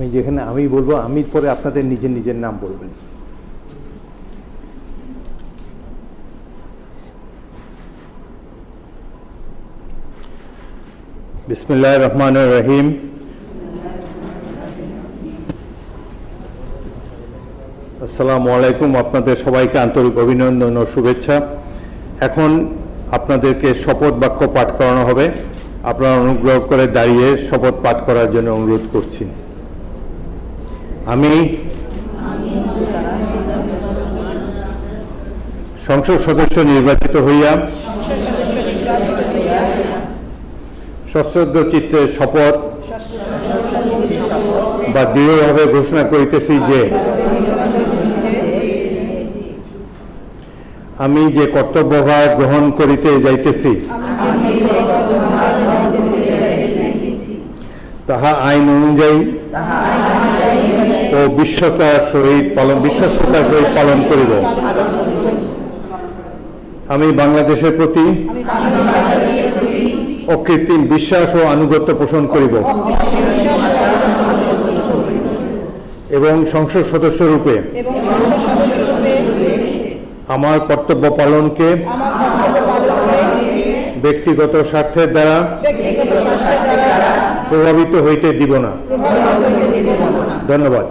আমি যেখানে আমি বলবো, আমি পরে আপনাদের নিজের নিজের নাম বলবেন। বিসমিল্লাহির রহমানির রহিম। আসসালামু আলাইকুম। আপনাদের সবাইকে আন্তরিক অভিনন্দন ও শুভেচ্ছা। এখন আপনাদেরকে শপথ বাক্য পাঠ করানো হবে। আপনারা অনুগ্রহ করে দাঁড়িয়ে শপথ পাঠ করার জন্য অনুরোধ করছি। আমি সংসদ সদস্য নির্বাচিত হইয়া সশ্রদ্ধ চিত্তে শপথ বা দৃঢ়ভাবে ঘোষণা করিতেছি যে আমি যে কর্তব্যভার গ্রহণ করিতে যাইতেছি তাহা আইন অনুযায়ী ও বিশ্বস্ততার সহিত পালন করিব। আমি বাংলাদেশের প্রতি অকৃত্রিম বিশ্বাস ও আনুগত্য পোষণ করিব এবং সংসদ সদস্য রূপে আমার কর্তব্য পালনকে ব্যক্তিগত স্বার্থের দ্বারা প্রভাবিত হইতে দিব না। ধন্যবাদ।